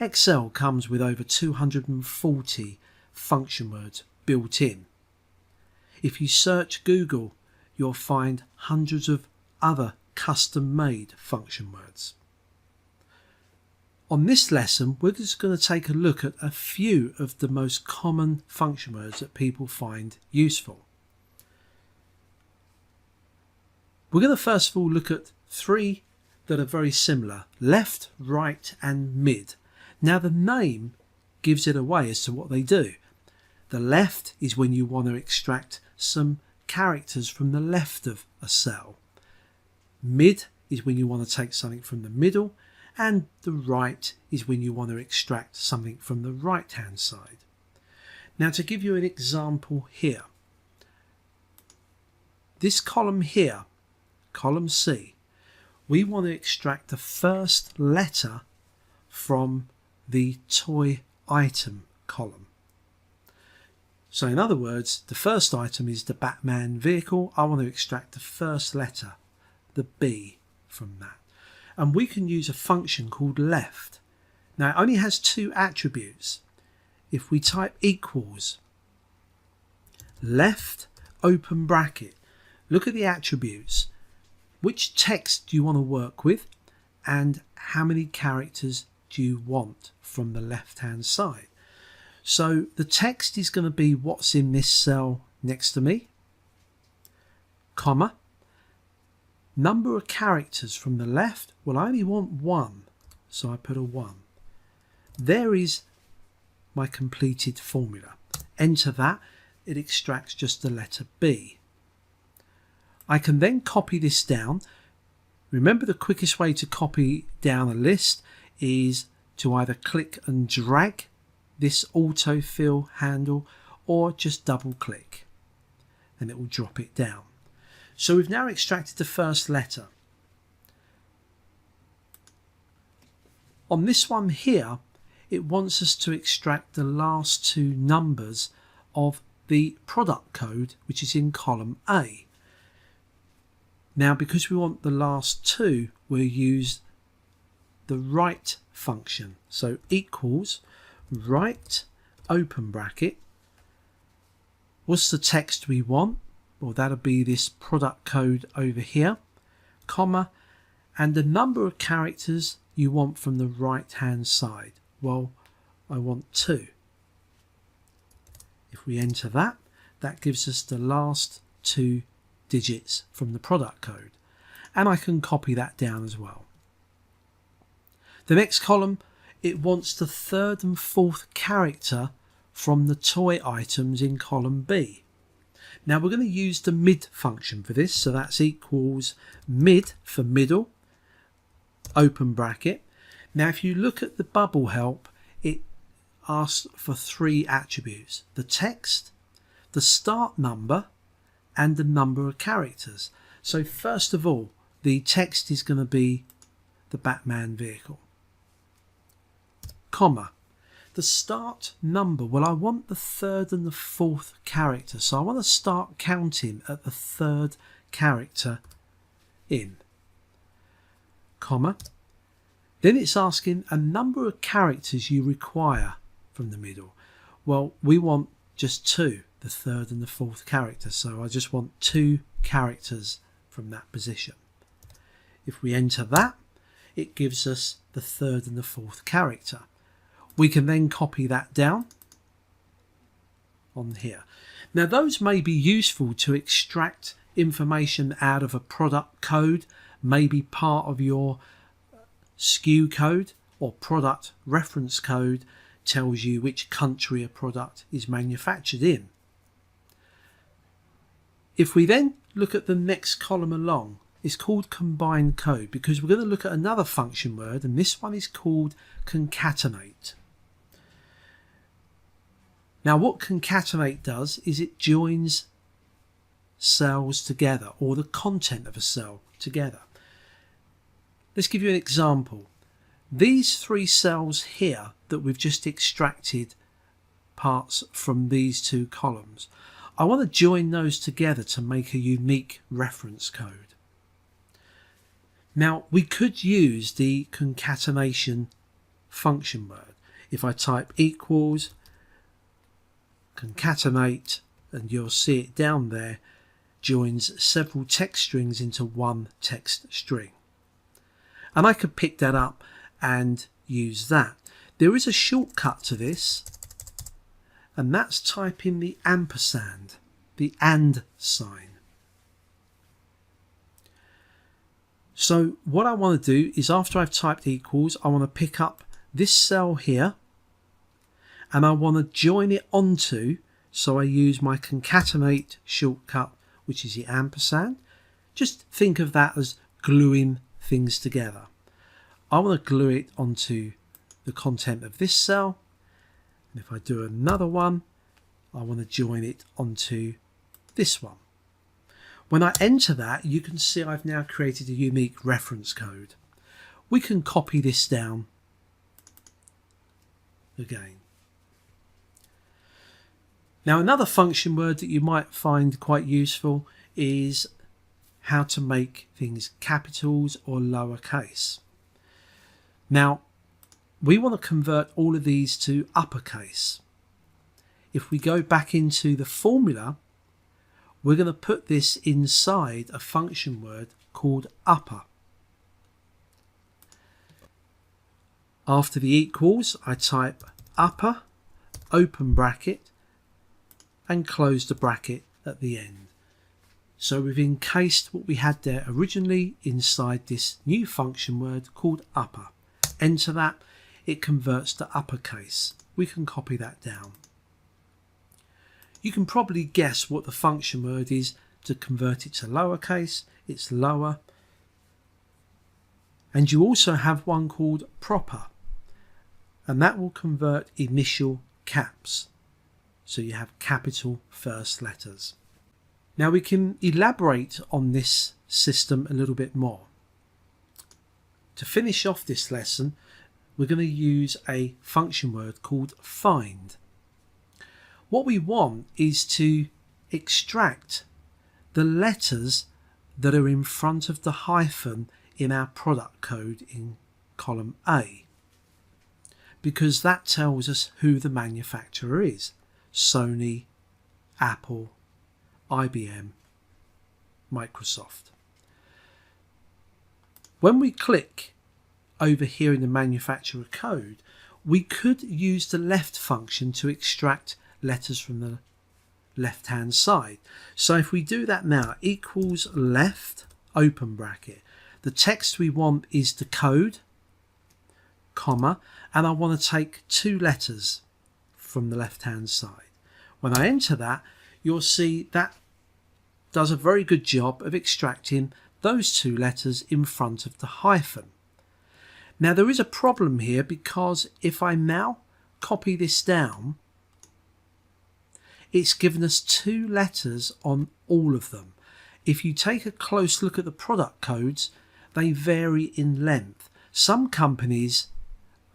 Excel comes with over 240 function words built in. If you search Google, you'll find hundreds of other custom-made function words. On this lesson, we're just going to take a look at a few of the most common function words that people find useful. We're going to first of all look at three that are very similar: left, right and mid. Now the name gives it away as to what they do. The left is when you want to extract some characters from the left of a cell. Mid is when you want to take something from the middle, and the right is when you want to extract something from the right hand side. Now to give you an example here, this column here, column C, we want to extract the first letter from the toy item column. So in other words, the first item is the Batman vehicle. I want to extract the first letter, the B, from that. And we can use a function called left. Now it only has two attributes. If we type equals left open bracket, look at the attributes. Which text do you want to work with, and how many characters do you want from the left hand side? So the text is going to be what's in this cell next to me, comma, number of characters from the left. Well, I only want one, so I put a 1. There is my completed formula. Enter that, it extracts just the letter B. I can then copy this down. Remember, the quickest way to copy down a list is to either click and drag this autofill handle or just double click and it will drop it down. So we've now extracted the first letter. On this one here, it wants us to extract the last two numbers of the product code, which is in column A. Now because we want the last two, we'll use the right function. So equals right open bracket. What's the text we want? Well, that'll be this product code over here, comma, and the number of characters you want from the right hand side. Well, I want 2. If we enter that, that gives us the last 2 digits from the product code, and I can copy that down as well. The next column, it wants the third and fourth character from the toy items in column B. Now we're going to use the mid function for this, so that's equals mid for middle, open bracket. Now if you look at the bubble help, it asks for 3 attributes: the text, the start number, and the number of characters. So first of all, the text is going to be the Batman vehicle, comma, the start number. Well, I want the third and the fourth character, so I want to start counting at the third character in, comma. Then it's asking a number of characters you require from the middle. Well, we want just 2, the third and the fourth character, so I just want 2 characters from that position. If we enter that, it gives us the third and the fourth character. We can then copy that down on here. Now those may be useful to extract information out of a product code, maybe part of your SKU code or product reference code tells you which country a product is manufactured in. If we then look at the next column along, it's called combined code, because we're going to look at another function word, and this one is called concatenate. Now what concatenate does is it joins cells together, or the content of a cell together. Let's give you an example. These 3 cells here that we've just extracted parts from these 2 columns, I want to join those together to make a unique reference code. Now we could use the concatenation function word. If I type equals, concatenate, and you'll see it down there, joins several text strings into one text string. And I could pick that up and use that. There is a shortcut to this, and that's typing the ampersand, the and sign. So what I want to do is, after I've typed equals, I want to pick up this cell here and I want to join it onto, so I use my concatenate shortcut, which is the ampersand. Just think of that as gluing things together. I want to glue it onto the content of this cell, and if I do another one, I want to join it onto this one. When I enter that, you can see I've now created a unique reference code. We can copy this down again. Now, another function word that you might find quite useful is how to make things capitals or lowercase. Now, we want to convert all of these to uppercase. If we go back into the formula, we're going to put this inside a function word called upper. After the equals, I type upper, open bracket, and close the bracket at the end. So we've encased what we had there originally inside this new function word called upper. Enter that, it converts to uppercase. We can copy that down. You can probably guess what the function word is to convert it to lowercase. It's lower. And you also have one called proper, and that will convert initial caps. So you have capital first letters. Now we can elaborate on this system a little bit more. To finish off this lesson, we're going to use a function word called find. What we want is to extract the letters that are in front of the hyphen in our product code in column A, because that tells us who the manufacturer is. Sony, Apple, IBM, Microsoft. When we click over here in the manufacturer code, we could use the left function to extract letters from the left hand side. So if we do that now, equals left, open bracket, the text we want is the code, comma, and I want to take two letters from the left hand side. When I enter that, you'll see that does a very good job of extracting those two letters in front of the hyphen. Now there is a problem here, because if I now copy this down, it's given us two letters on all of them. If you take a close look at the product codes, they vary in length. Some companies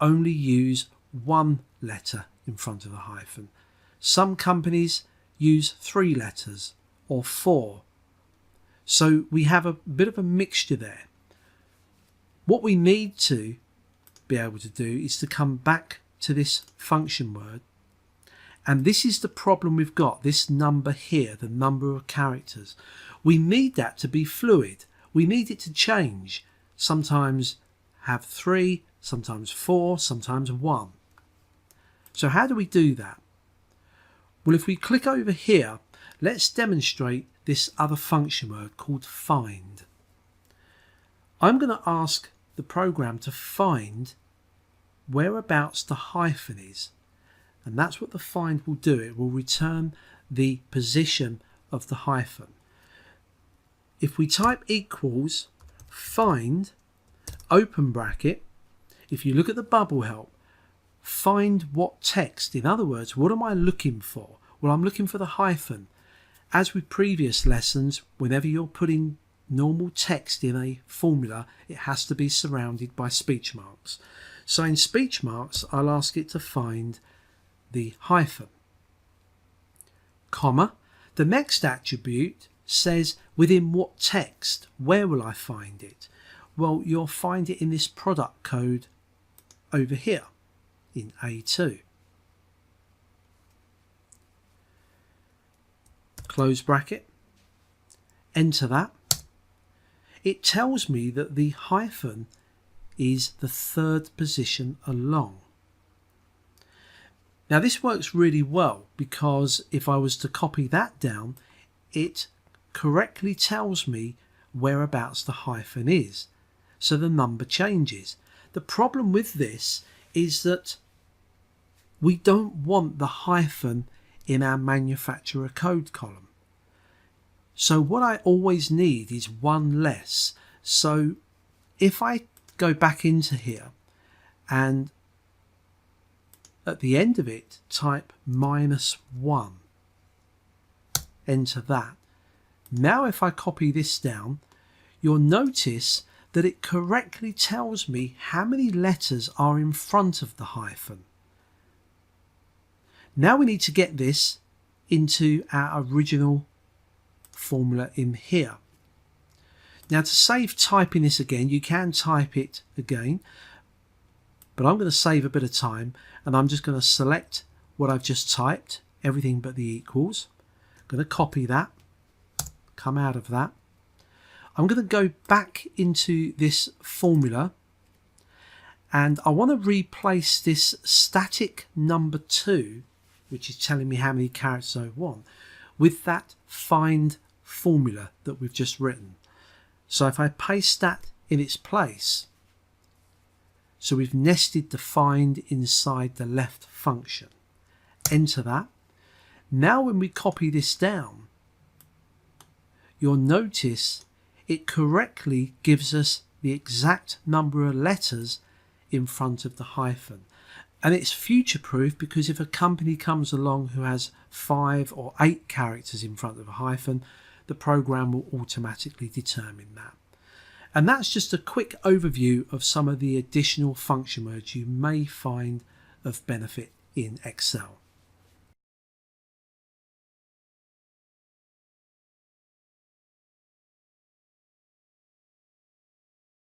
only use one letter in front of a hyphen. Some companies use 3 letters or 4. So we have a bit of a mixture there. What we need to be able to do is to come back to this function word, and this is the problem we've got, this number here, the number of characters. We need that to be fluid. We need it to change. Sometimes have 3, sometimes 4, sometimes 1. So how do we do that? Well, if we click over here, let's demonstrate this other function word called find. I'm going to ask the program to find whereabouts the hyphen is, and that's what the find will do. It will return the position of the hyphen. If we type equals find open bracket, if you look at the bubble help, find what text. In other words, what am I looking for? Well, I'm looking for the hyphen. As with previous lessons, whenever you're putting normal text in a formula, it has to be surrounded by speech marks. So in speech marks, I'll ask it to find the hyphen. Comma. The next attribute says within what text. Where will I find it? Well, you'll find it in this product code over here. in A2. Close bracket, enter that. It tells me that the hyphen is the third position along. Now this works really well because if I was to copy that down, it correctly tells me whereabouts the hyphen is, so the number changes. The problem with this is that we don't want the hyphen in our manufacturer code column. So what I always need is one less. So if I go back into here and at the end of it type -1, enter that. Now if I copy this down, you'll notice that it correctly tells me how many letters are in front of the hyphen. Now we need to get this into our original formula in here. Now to save typing this again, you can type it again, but I'm going to save a bit of time and I'm just going to select what I've just typed, everything but the equals. I'm going to copy that, come out of that. I'm going to go back into this formula and I want to replace this static number 2, which is telling me how many characters I want, with that find formula that we've just written. So if I paste that in its place, so we've nested the find inside the left function, enter that. Now when we copy this down, you'll notice it correctly gives us the exact number of letters in front of the hyphen. And it's future proof because if a company comes along who has 5 or 8 characters in front of a hyphen, the program will automatically determine that. And that's just a quick overview of some of the additional function words you may find of benefit in Excel.